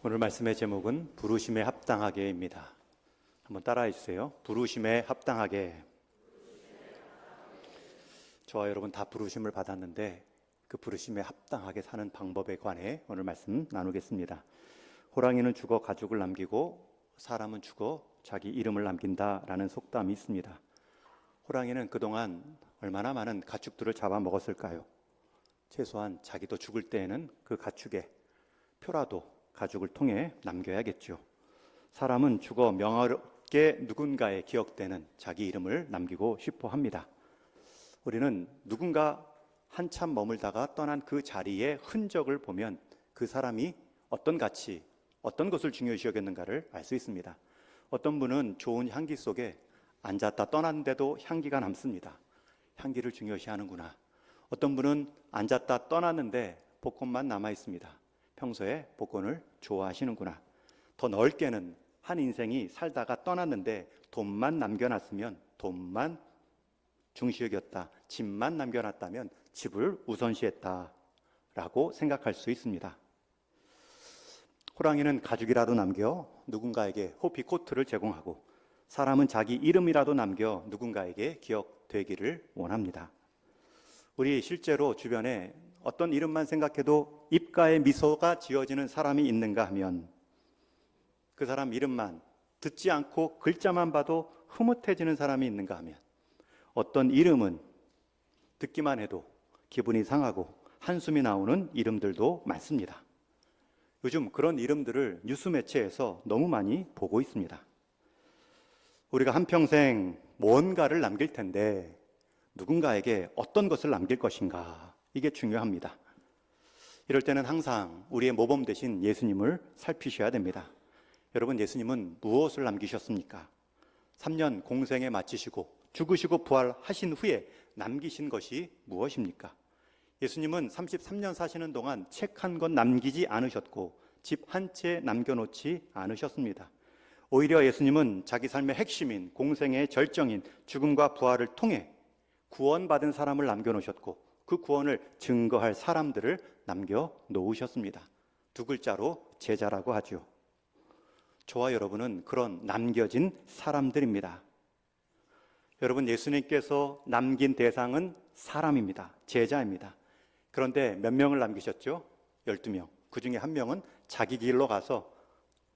오늘 말씀의 제목은 부르심에 합당하게입니다. 한번 따라해 주세요. 부르심에 합당하게. 저와 여러분 다 부르심을 받았는데 그 부르심에 합당하게 사는 방법에 관해 오늘 말씀 나누겠습니다. 호랑이는 죽어 가죽을 남기고 사람은 죽어 자기 이름을 남긴다라는 속담이 있습니다. 호랑이는 그동안 얼마나 많은 가축들을 잡아먹었을까요? 최소한 자기도 죽을 때에는 그 가축의 표라도 가죽을 통해 남겨야겠죠. 사람은 죽어 명예롭게 누군가에 기억되는 자기 이름을 남기고 싶어 합니다. 우리는 누군가 한참 머물다가 떠난 그 자리의 흔적을 보면 그 사람이 어떤 가치, 어떤 것을 중요시 여겼는가를 알 수 있습니다. 어떤 분은 좋은 향기 속에 앉았다 떠났는데도 향기가 남습니다. 향기를 중요시 하는구나. 어떤 분은 앉았다 떠났는데 복권만 남아 있습니다. 평소에 복권을 좋아하시는구나. 더 넓게는 한 인생이 살다가 떠났는데 돈만 남겨놨으면 돈만 중시 여겼다. 집만 남겨놨다면 집을 우선시했다 라고 생각할 수 있습니다. 호랑이는 가죽이라도 남겨 누군가에게 호피 코트를 제공하고 사람은 자기 이름이라도 남겨 누군가에게 기억되기를 원합니다. 우리 실제로 주변에 어떤 이름만 생각해도 입가에 미소가 지어지는 사람이 있는가 하면 그 사람 이름만 듣지 않고 글자만 봐도 흐뭇해지는 사람이 있는가 하면 어떤 이름은 듣기만 해도 기분이 상하고 한숨이 나오는 이름들도 많습니다. 요즘 그런 이름들을 뉴스 매체에서 너무 많이 보고 있습니다. 우리가 한평생 뭔가를 남길 텐데 누군가에게 어떤 것을 남길 것인가, 이게 중요합니다. 이럴 때는 항상 우리의 모범 되신 예수님을 살피셔야 됩니다. 여러분, 예수님은 무엇을 남기셨습니까? 3년 공생에 마치시고 죽으시고 부활하신 후에 남기신 것이 무엇입니까? 예수님은 33년 사시는 동안 책 한 권 남기지 않으셨고 집 한 채 남겨놓지 않으셨습니다. 오히려 예수님은 자기 삶의 핵심인 공생의 절정인 죽음과 부활을 통해 구원받은 사람을 남겨놓으셨고 그 구원을 증거할 사람들을 남겨놓으셨습니다. 두 글자로 제자라고 하죠. 저와 여러분은 그런 남겨진 사람들입니다. 여러분, 예수님께서 남긴 대상은 사람입니다. 제자입니다. 그런데 몇 명을 남기셨죠? 12명. 그 중에 한 명은 자기 길로 가서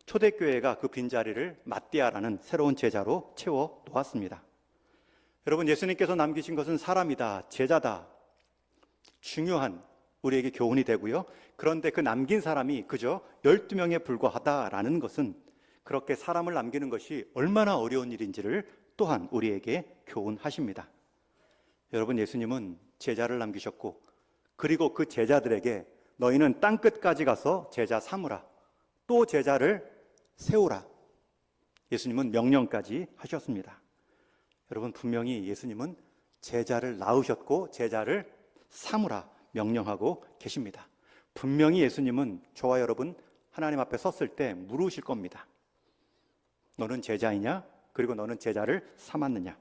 초대교회가 그 빈자리를 마띠아라는 새로운 제자로 채워 놓았습니다. 여러분, 예수님께서 남기신 것은 사람이다, 제자다. 중요한 우리에게 교훈이 되고요. 그런데 그 남긴 사람이 그저 12명에 불과하다라는 것은 그렇게 사람을 남기는 것이 얼마나 어려운 일인지를 또한 우리에게 교훈하십니다. 여러분, 예수님은 제자를 남기셨고 그리고 그 제자들에게 너희는 땅끝까지 가서 제자 삼으라, 또 제자를 세우라. 예수님은 명령까지 하셨습니다. 여러분, 분명히 예수님은 제자를 낳으셨고 제자를 삼으라 명령하고 계십니다. 분명히 예수님은 저와 여러분 하나님 앞에 섰을 때 물으실 겁니다. 너는 제자이냐? 그리고 너는 제자를 삼았느냐?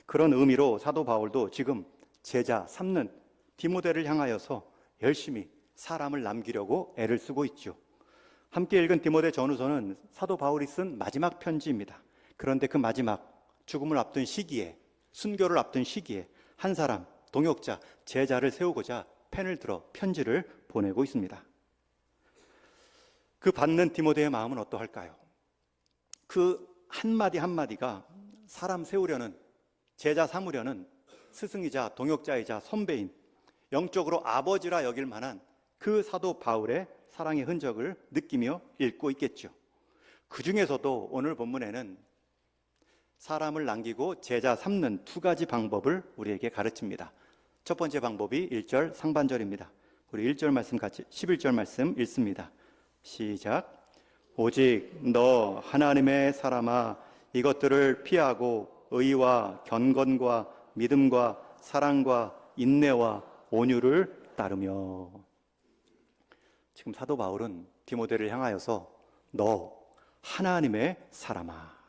그런 의미로 사도 바울도 지금 제자 삼는 디모데를 향하여서 열심히 사람을 남기려고 애를 쓰고 있죠. 함께 읽은 디모데 전후서는 사도 바울이 쓴 마지막 편지입니다. 그런데 그 마지막 죽음을 앞둔 시기에, 순교를 앞둔 시기에 한 사람, 동역자, 제자를 세우고자 펜을 들어 편지를 보내고 있습니다. 그 받는 디모데의 마음은 어떠할까요? 그 한마디 한마디가 사람 세우려는, 제자 삼으려는 스승이자 동역자이자 선배인, 영적으로 아버지라 여길 만한 그 사도 바울의 사랑의 흔적을 느끼며 읽고 있겠죠. 그 중에서도 오늘 본문에는 사람을 남기고 제자 삼는 두 가지 방법을 우리에게 가르칩니다. 첫 번째 방법이 1절 상반절입니다. 우리 1절 말씀 같이 11절 말씀 읽습니다. 시작. 오직 너 하나님의 사람아, 이것들을 피하고 의와 경건과 믿음과 사랑과 인내와 온유를 따르며. 지금 사도 바울은 디모데를 향하여서 너 하나님의 사람아.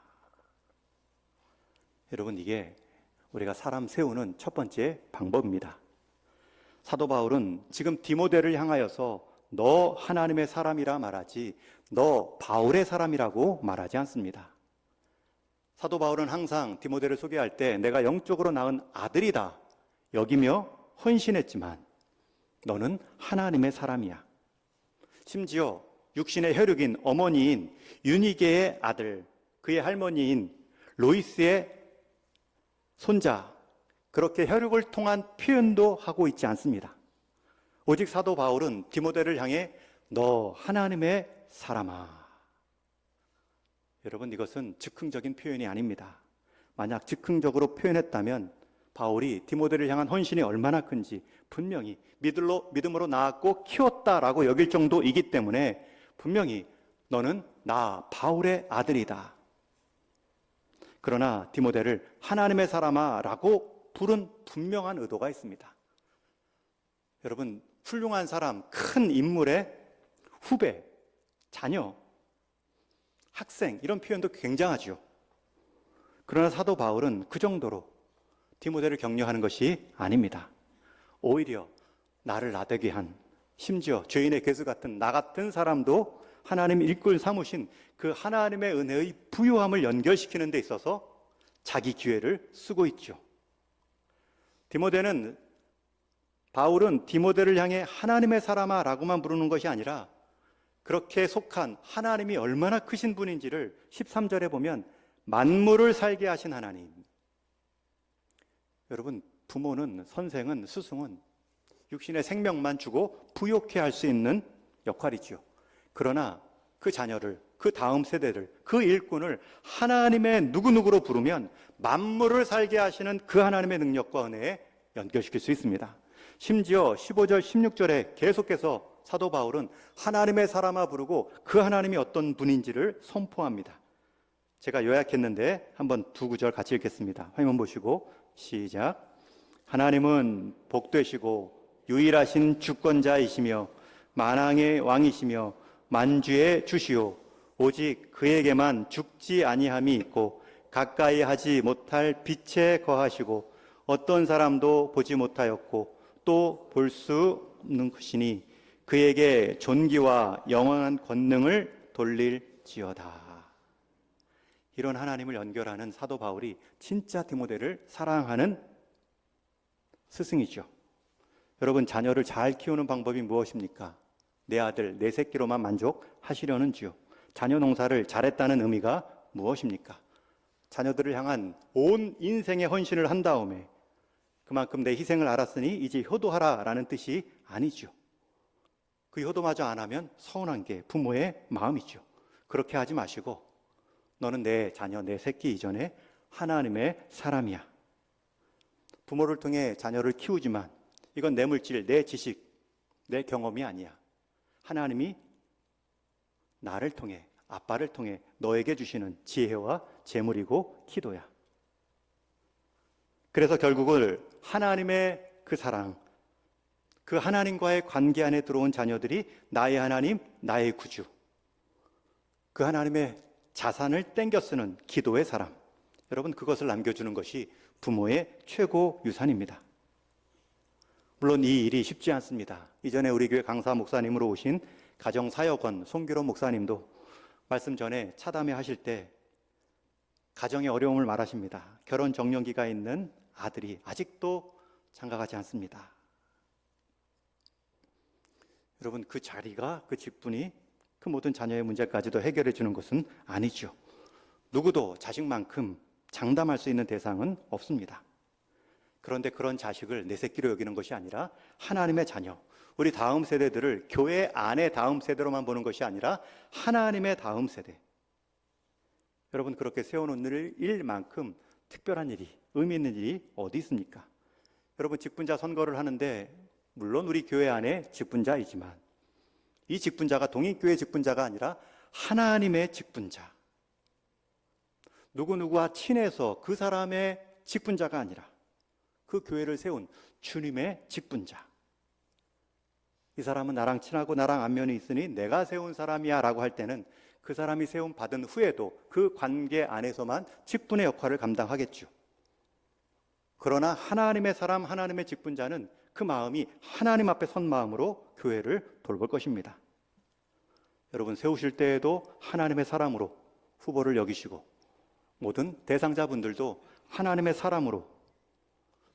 여러분, 이게 우리가 사람 세우는 첫 번째 방법입니다. 사도 바울은 지금 디모데를 향하여서 너 하나님의 사람이라 말하지 너 바울의 사람이라고 말하지 않습니다. 사도 바울은 항상 디모데를 소개할 때 내가 영적으로 낳은 아들이다 여기며 헌신했지만 너는 하나님의 사람이야. 심지어 육신의 혈육인 어머니인 유니게의 아들, 그의 할머니인 로이스의 손자, 그렇게 혈육을 통한 표현도 하고 있지 않습니다. 오직 사도 바울은 디모데를 향해 너 하나님의 사람아. 여러분, 이것은 즉흥적인 표현이 아닙니다. 만약 즉흥적으로 표현했다면 바울이 디모데를 향한 헌신이 얼마나 큰지 분명히 믿음으로 낳았고 키웠다라고 여길 정도이기 때문에 분명히 너는 나 바울의 아들이다. 그러나 디모데를 하나님의 사람아 라고 부른 분명한 의도가 있습니다. 여러분, 훌륭한 사람, 큰 인물의 후배, 자녀, 학생 이런 표현도 굉장하죠. 그러나 사도 바울은 그 정도로 디모데를 격려하는 것이 아닙니다. 오히려 나를 나되게 한, 심지어 죄인의 괴수 같은 나 같은 사람도 하나님 일꾼 삼으신 그 하나님의 은혜의 부요함을 연결시키는 데 있어서 자기 기회를 쓰고 있죠. 바울은 디모데를 향해 하나님의 사람아 라고만 부르는 것이 아니라 그렇게 속한 하나님이 얼마나 크신 분인지를 13절에 보면 만물을 살게 하신 하나님. 여러분, 부모는, 선생은, 스승은 육신의 생명만 주고 부욕해 할 수 있는 역할이죠. 그러나 그 자녀를, 그 다음 세대를, 그 일꾼을 하나님의 누구누구로 부르면 만물을 살게 하시는 그 하나님의 능력과 은혜에 연결시킬 수 있습니다. 심지어 15절, 16절에 계속해서 사도 바울은 하나님의 사람아 부르고 그 하나님이 어떤 분인지를 선포합니다. 제가 요약했는데 한번 두 구절 같이 읽겠습니다. 화면 보시고 시작. 하나님은 복되시고 유일하신 주권자이시며 만왕의 왕이시며 만주의 주시오. 오직 그에게만 죽지 아니함이 있고 가까이 하지 못할 빛에 거하시고 어떤 사람도 보지 못하였고 또 볼 수 없는 것이니 그에게 존귀와 영원한 권능을 돌릴지어다. 이런 하나님을 연결하는 사도 바울이 진짜 디모데를 사랑하는 스승이죠. 여러분, 자녀를 잘 키우는 방법이 무엇입니까? 내 아들, 내 새끼로만 만족하시려는지요? 자녀 농사를 잘했다는 의미가 무엇입니까? 자녀들을 향한 온 인생의 헌신을 한 다음에 그만큼 내 희생을 알았으니 이제 효도하라라는 뜻이 아니죠. 그 효도마저 안 하면 서운한 게 부모의 마음이죠. 그렇게 하지 마시고 너는 내 자녀, 내 새끼 이전에 하나님의 사람이야. 부모를 통해 자녀를 키우지만 이건 내 물질, 내 지식, 내 경험이 아니야. 하나님이 나를 통해, 아빠를 통해 너에게 주시는 지혜와 재물이고 기도야. 그래서 결국은 하나님의 그 사랑, 그 하나님과의 관계 안에 들어온 자녀들이 나의 하나님, 나의 구주, 그 하나님의 자산을 땡겨 쓰는 기도의 사람, 여러분, 그것을 남겨주는 것이 부모의 최고 유산입니다. 물론 이 일이 쉽지 않습니다. 이전에 우리 교회 강사 목사님으로 오신 가정사역원 송규로 목사님도 말씀 전에 차담회 하실 때 가정의 어려움을 말하십니다. 결혼 정년기가 있는 아들이 아직도 장가가지 않습니다. 여러분, 그 자리가, 그 직분이 그 모든 자녀의 문제까지도 해결해 주는 것은 아니죠. 누구도 자식만큼 장담할 수 있는 대상은 없습니다. 그런데 그런 자식을 내 새끼로 여기는 것이 아니라 하나님의 자녀, 우리 다음 세대들을 교회 안의 다음 세대로만 보는 것이 아니라 하나님의 다음 세대, 여러분, 그렇게 세워놓는 일만큼 특별한 일이, 의미 있는 일이 어디 있습니까? 여러분, 직분자 선거를 하는데 물론 우리 교회 안에 직분자이지만 이 직분자가 동일교회 직분자가 아니라 하나님의 직분자, 누구누구와 친해서 그 사람의 직분자가 아니라 그 교회를 세운 주님의 직분자. 이 사람은 나랑 친하고 나랑 안면이 있으니 내가 세운 사람이야 라고 할 때는 그 사람이 세움 받은 후에도 그 관계 안에서만 직분의 역할을 감당하겠죠. 그러나 하나님의 사람, 하나님의 직분자는 그 마음이 하나님 앞에 선 마음으로 교회를 돌볼 것입니다. 여러분, 세우실 때에도 하나님의 사람으로 후보를 여기시고, 모든 대상자분들도 하나님의 사람으로,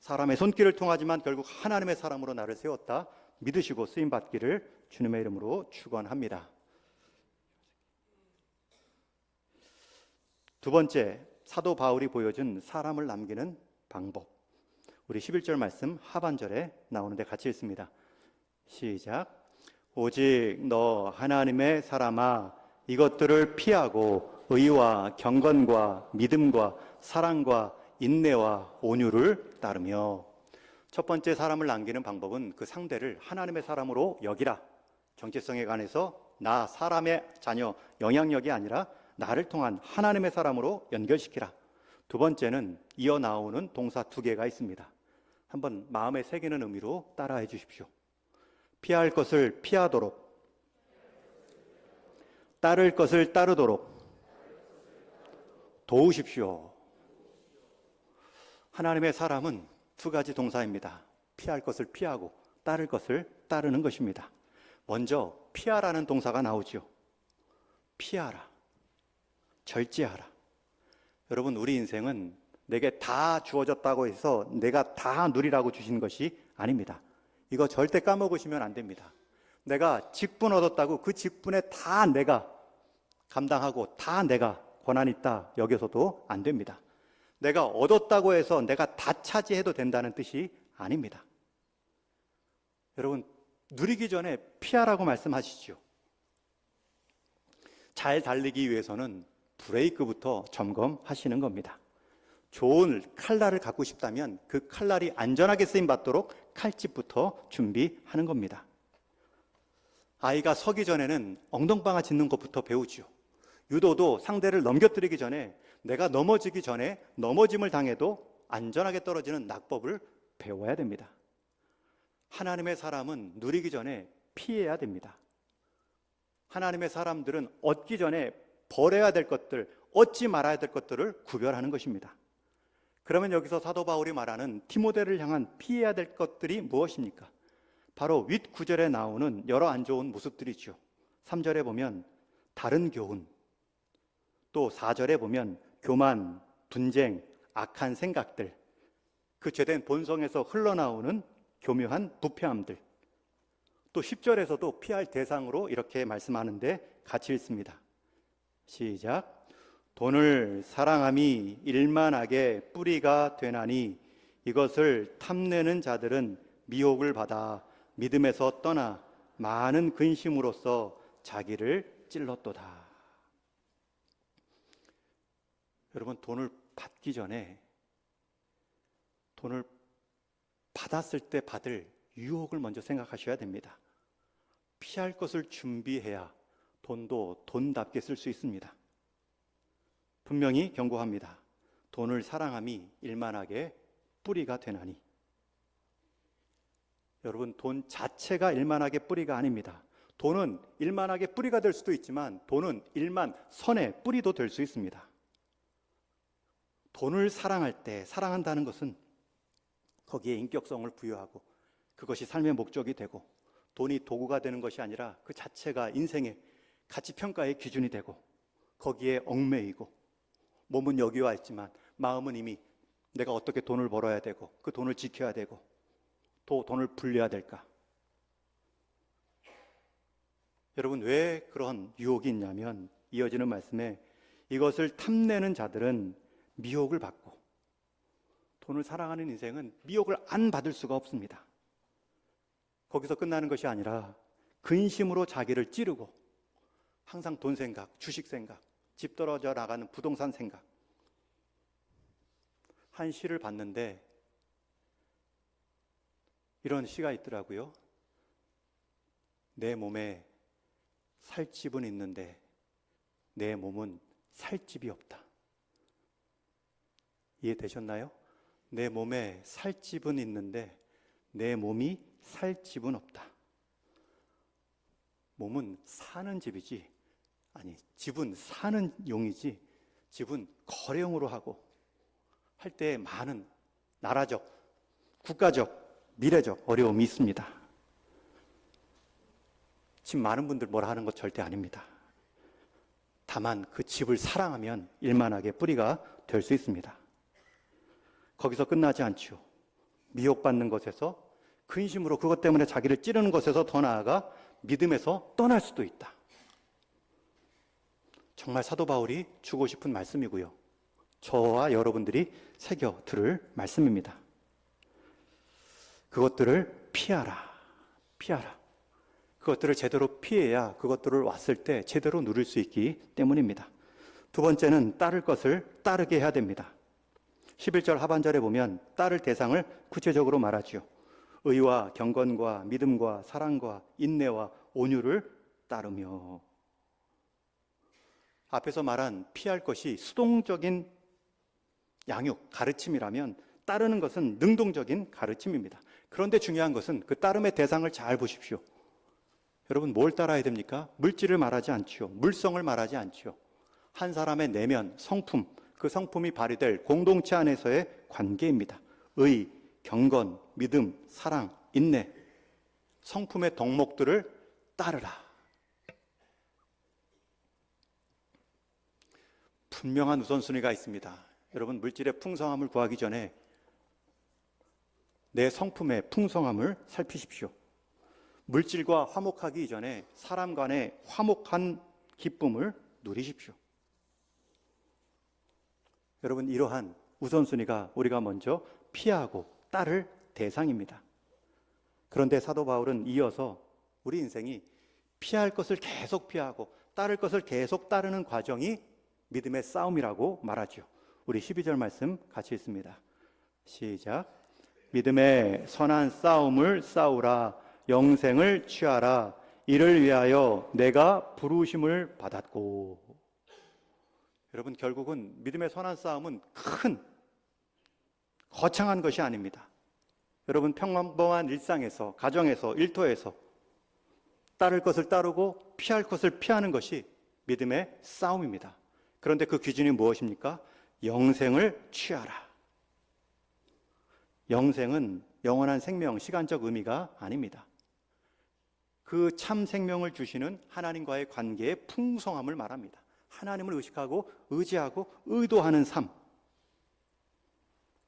사람의 손길을 통하지만 결국 하나님의 사람으로 나를 세웠다 믿으시고 쓰임받기를 주님의 이름으로 축원합니다. 두 번째, 사도 바울이 보여준 사람을 남기는 방법. 우리 11절 말씀 하반절에 나오는데 같이 읽습니다. 시작. 오직 너 하나님의 사람아, 이것들을 피하고 의와 경건과 믿음과 사랑과 인내와 온유를 따르며. 첫 번째, 사람을 남기는 방법은 그 상대를 하나님의 사람으로 여기라. 정체성에 관해서 나 사람의 자녀 영향력이 아니라 나를 통한 하나님의 사람으로 연결시키라. 두 번째는 이어 나오는 동사 두 개가 있습니다. 한번 마음에 새기는 의미로 따라해 주십시오. 피할 것을 피하도록, 따를 것을 따르도록 도우십시오. 하나님의 사람은 두 가지 동사입니다. 피할 것을 피하고 따를 것을 따르는 것입니다. 먼저 피하라는 동사가 나오죠. 피하라, 절제하라. 여러분, 우리 인생은 내게 다 주어졌다고 해서 내가 다 누리라고 주신 것이 아닙니다. 이거 절대 까먹으시면 안 됩니다. 내가 직분 얻었다고 그 직분에 다 내가 감당하고 다 내가 권한 있다 여겨서도 안 됩니다. 내가 얻었다고 해서 내가 다 차지해도 된다는 뜻이 아닙니다. 여러분, 누리기 전에 피하라고 말씀하시죠. 잘 달리기 위해서는 브레이크부터 점검하시는 겁니다. 좋은 칼날을 갖고 싶다면 그 칼날이 안전하게 쓰임받도록 칼집부터 준비하는 겁니다. 아이가 서기 전에는 엉덩방아 짚는 것부터 배우죠. 유도도 상대를 넘겨뜨리기 전에, 내가 넘어지기 전에 넘어짐을 당해도 안전하게 떨어지는 낙법을 배워야 됩니다. 하나님의 사람은 누리기 전에 피해야 됩니다. 하나님의 사람들은 얻기 전에 버려야 될 것들, 얻지 말아야 될 것들을 구별하는 것입니다. 그러면 여기서 사도 바울이 말하는 디모데를 향한 피해야 될 것들이 무엇입니까? 바로 윗 구절에 나오는 여러 안 좋은 모습들이죠. 3절에 보면 다른 교훈, 또 4절에 보면 교만, 분쟁, 악한 생각들, 그 죄된 본성에서 흘러나오는 교묘한 부패함들, 또 10절에서도 피할 대상으로 이렇게 말씀하는데 같이 읽습니다. 시작. 돈을 사랑함이 일만하게 뿌리가 되나니 이것을 탐내는 자들은 미혹을 받아 믿음에서 떠나 많은 근심으로써 자기를 찔렀도다. 여러분, 돈을 받기 전에, 돈을 받았을 때 받을 유혹을 먼저 생각하셔야 됩니다. 피할 것을 준비해야 돈도 돈답게 쓸 수 있습니다. 분명히 경고합니다. 돈을 사랑함이 일만하게 뿌리가 되나니. 여러분, 돈 자체가 일만하게 뿌리가 아닙니다. 돈은 일만하게 뿌리가 될 수도 있지만 돈은 일만 선의 뿌리도 될 수 있습니다. 돈을 사랑할 때, 사랑한다는 것은 거기에 인격성을 부여하고 그것이 삶의 목적이 되고, 돈이 도구가 되는 것이 아니라 그 자체가 인생의 가치 평가의 기준이 되고, 거기에 얽매이고, 몸은 여기 와 있지만 마음은 이미 내가 어떻게 돈을 벌어야 되고 그 돈을 지켜야 되고 또 돈을 불려야 될까. 여러분, 왜 그런 유혹이 있냐면 이어지는 말씀에 이것을 탐내는 자들은 미혹을 받고, 돈을 사랑하는 인생은 미혹을 안 받을 수가 없습니다. 거기서 끝나는 것이 아니라 근심으로 자기를 찌르고 항상 돈 생각, 주식 생각, 집 떨어져 나가는 부동산 생각. 한 시를 봤는데 이런 시가 있더라고요. 내 몸에 살집은 있는데 내 몸은 살집이 없다. 이해되셨나요? 내 몸에 살집은 있는데 내 몸이 살집은 없다. 몸은 사는 집이지, 아니, 집은 사는 용이지, 집은 거래용으로 하고 할 때 많은 나라적, 국가적, 미래적 어려움이 있습니다. 지금 많은 분들 뭐라 하는 것 절대 아닙니다. 다만 그 집을 사랑하면 일만하게 뿌리가 될 수 있습니다. 거기서 끝나지 않죠. 미혹받는 것에서, 근심으로 그것 때문에 자기를 찌르는 것에서 더 나아가 믿음에서 떠날 수도 있다. 정말 사도 바울이 주고 싶은 말씀이고요. 저와 여러분들이 새겨 들을 말씀입니다. 그것들을 피하라. 그것들을 제대로 피해야 그것들을 왔을 때 제대로 누릴 수 있기 때문입니다. 두 번째는 따를 것을 따르게 해야 됩니다. 11절 하반절에 보면 따를 대상을 구체적으로 말하죠. 의와 경건과 믿음과 사랑과 인내와 온유를 따르며. 앞에서 말한 피할 것이 수동적인 양육, 가르침이라면 따르는 것은 능동적인 가르침입니다. 그런데 중요한 것은 그 따름의 대상을 잘 보십시오. 여러분, 뭘 따라야 됩니까? 물질을 말하지 않죠. 물성을 말하지 않죠. 한 사람의 내면, 성품, 그 성품이 발휘될 공동체 안에서의 관계입니다. 의, 경건, 믿음, 사랑, 인내, 성품의 덕목들을 따르라. 분명한 우선순위가 있습니다. 여러분, 물질의 풍성함을 구하기 전에 내 성품의 풍성함을 살피십시오. 물질과 화목하기 이전에 사람 간의 화목한 기쁨을 누리십시오. 여러분, 이러한 우선순위가 우리가 먼저 피하고 따를 대상입니다. 그런데 사도 바울은 이어서 우리 인생이 피할 것을 계속 피하고 따를 것을 계속 따르는 과정이 믿음의 싸움이라고 말하죠. 우리 12절 말씀 같이 읽습니다. 시작. 믿음의 선한 싸움을 싸우라. 영생을 취하라. 이를 위하여 내가 부르심을 받았고. 여러분, 결국은 믿음의 선한 싸움은 큰 거창한 것이 아닙니다. 여러분, 평범한 일상에서, 가정에서, 일터에서 따를 것을 따르고 피할 것을 피하는 것이 믿음의 싸움입니다. 그런데 그 기준이 무엇입니까? 영생을 취하라. 영생은 영원한 생명, 시간적 의미가 아닙니다. 그 참 생명을 주시는 하나님과의 관계의 풍성함을 말합니다. 하나님을 의식하고 의지하고 의도하는 삶.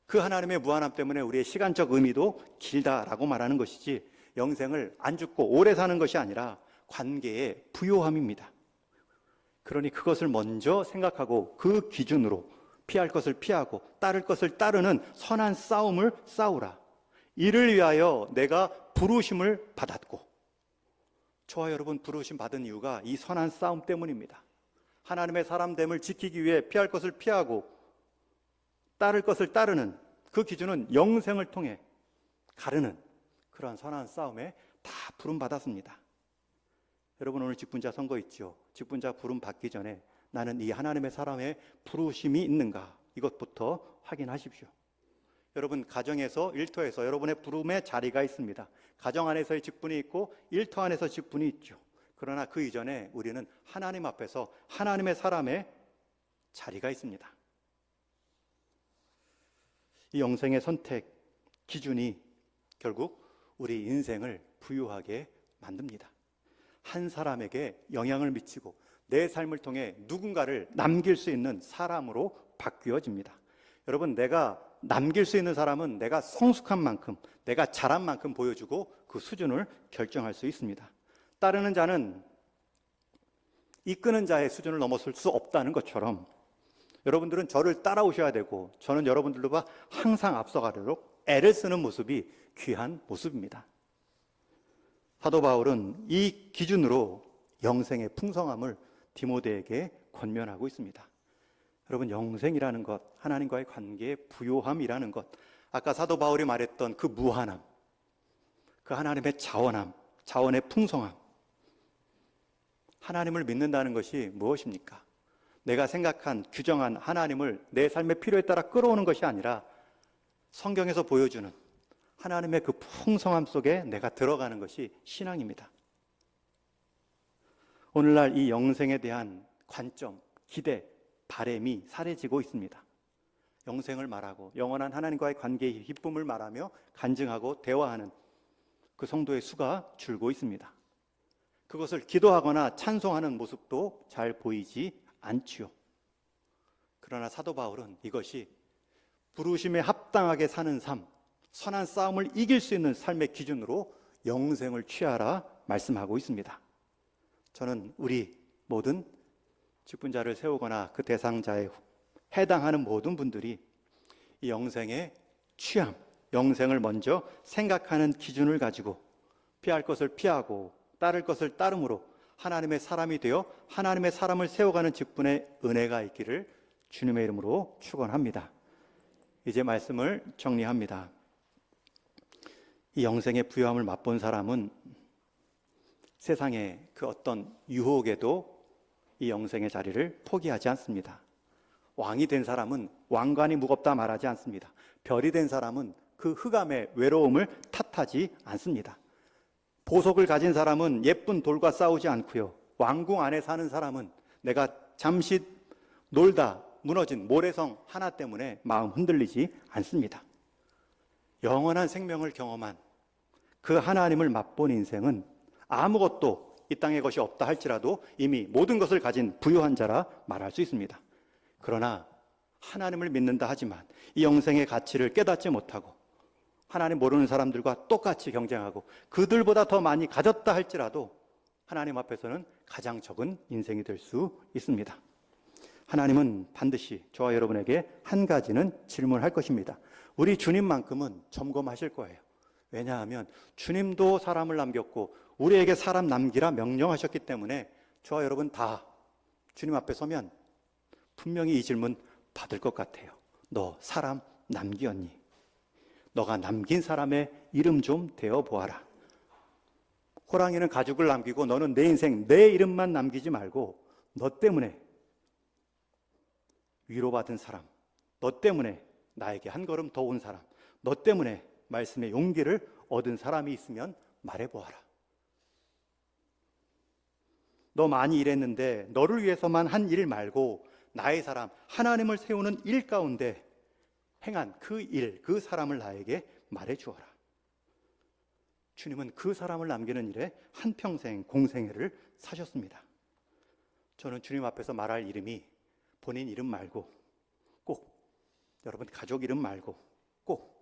그 하나님의 무한함 때문에 우리의 시간적 의미도 길다라고 말하는 것이지, 영생을 안 죽고 오래 사는 것이 아니라 관계의 부요함입니다. 그러니 그것을 먼저 생각하고 그 기준으로 피할 것을 피하고 따를 것을 따르는 선한 싸움을 싸우라. 이를 위하여 내가 부르심을 받았고. 저와 여러분 부르심 받은 이유가 이 선한 싸움 때문입니다. 하나님의 사람됨을 지키기 위해 피할 것을 피하고 따를 것을 따르는 그 기준은 영생을 통해 가르는 그러한 선한 싸움에 다 부름 받았습니다. 여러분, 오늘 직분자 선거 있죠? 직분자 부름 받기 전에 나는 이 하나님의 사람의 부르심이 있는가, 이것부터 확인하십시오. 여러분, 가정에서, 일터에서 여러분의 부름의 자리가 있습니다. 가정 안에서의 직분이 있고 일터 안에서 직분이 있죠. 그러나 그 이전에 우리는 하나님 앞에서 하나님의 사람의 자리가 있습니다. 이 영생의 선택 기준이 결국 우리 인생을 부유하게 만듭니다. 한 사람에게 영향을 미치고 내 삶을 통해 누군가를 남길 수 있는 사람으로 바뀌어집니다. 여러분, 내가 남길 수 있는 사람은 내가 성숙한 만큼, 내가 잘한 만큼 보여주고 그 수준을 결정할 수 있습니다. 따르는 자는 이끄는 자의 수준을 넘어설 수 없다는 것처럼 여러분들은 저를 따라오셔야 되고 저는 여러분들과 항상 앞서가도록 애를 쓰는 모습이 귀한 모습입니다. 사도 바울은 이 기준으로 영생의 풍성함을 디모데에게 권면하고 있습니다. 여러분, 영생이라는 것, 하나님과의 관계의 부요함이라는 것, 아까 사도 바울이 말했던 그 무한함, 그 하나님의 자원함, 자원의 풍성함, 하나님을 믿는다는 것이 무엇입니까? 내가 생각한, 규정한 하나님을 내 삶의 필요에 따라 끌어오는 것이 아니라 성경에서 보여주는 하나님의 그 풍성함 속에 내가 들어가는 것이 신앙입니다. 오늘날 이 영생에 대한 관점, 기대, 바램이 사라지고 있습니다. 영생을 말하고 영원한 하나님과의 관계의 기쁨을 말하며 간증하고 대화하는 그 성도의 수가 줄고 있습니다. 그것을 기도하거나 찬송하는 모습도 잘 보이지 않지요. 그러나 사도 바울은 이것이 부르심에 합당하게 사는 삶, 선한 싸움을 이길 수 있는 삶의 기준으로 영생을 취하라 말씀하고 있습니다. 저는 우리 모든 직분자를 세우거나 그 대상자에 해당하는 모든 분들이 이 영생의 취함, 영생을 먼저 생각하는 기준을 가지고 피할 것을 피하고 따를 것을 따름으로 하나님의 사람이 되어 하나님의 사람을 세워가는 직분의 은혜가 있기를 주님의 이름으로 축원합니다. 이제 말씀을 정리합니다. 이 영생의 부요함을 맛본 사람은 세상의 그 어떤 유혹에도 이 영생의 자리를 포기하지 않습니다. 왕이 된 사람은 왕관이 무겁다 말하지 않습니다. 별이 된 사람은 그 흑암의 외로움을 탓하지 않습니다. 보석을 가진 사람은 예쁜 돌과 싸우지 않고요. 왕궁 안에 사는 사람은 내가 잠시 놀다 무너진 모래성 하나 때문에 마음 흔들리지 않습니다. 영원한 생명을 경험한 그 하나님을 맛본 인생은 아무것도 이 땅의 것이 없다 할지라도 이미 모든 것을 가진 부유한 자라 말할 수 있습니다. 그러나 하나님을 믿는다 하지만 이 영생의 가치를 깨닫지 못하고 하나님 모르는 사람들과 똑같이 경쟁하고 그들보다 더 많이 가졌다 할지라도 하나님 앞에서는 가장 적은 인생이 될 수 있습니다. 하나님은 반드시 저와 여러분에게 한 가지는 질문할 것입니다. 우리 주님만큼은 점검하실 거예요. 왜냐하면 주님도 사람을 남겼고 우리에게 사람 남기라 명령하셨기 때문에 저와 여러분 다 주님 앞에 서면 분명히 이 질문 받을 것 같아요. 너 사람 남기었니? 너가 남긴 사람의 이름 좀 대어 보아라. 호랑이는 가죽을 남기고 너는 내 인생 내 이름만 남기지 말고 너 때문에 위로받은 사람, 너 때문에 나에게 한 걸음 더 온 사람, 너 때문에 말씀의 용기를 얻은 사람이 있으면 말해보아라. 너 많이 일했는데 너를 위해서만 한 일 말고 나의 사람, 하나님을 세우는 일 가운데 행한 그 일, 그 사람을 나에게 말해주어라. 주님은 그 사람을 남기는 일에 한평생 공생애를 사셨습니다. 저는 주님 앞에서 말할 이름이 본인 이름 말고 꼭 여러분 가족 이름 말고 꼭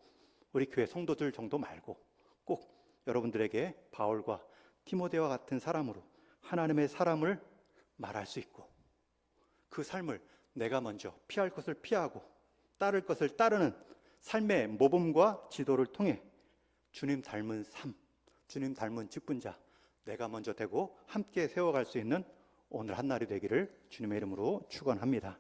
우리 교회 성도들 정도 말고 꼭 여러분들에게 바울과 디모데와 같은 사람으로 하나님의 사람을 말할 수 있고 그 삶을 내가 먼저 피할 것을 피하고 따를 것을 따르는 삶의 모범과 지도를 통해 주님 닮은 삶, 주님 닮은 직분자 내가 먼저 되고 함께 세워갈 수 있는 오늘 한 날이 되기를 주님의 이름으로 축원합니다.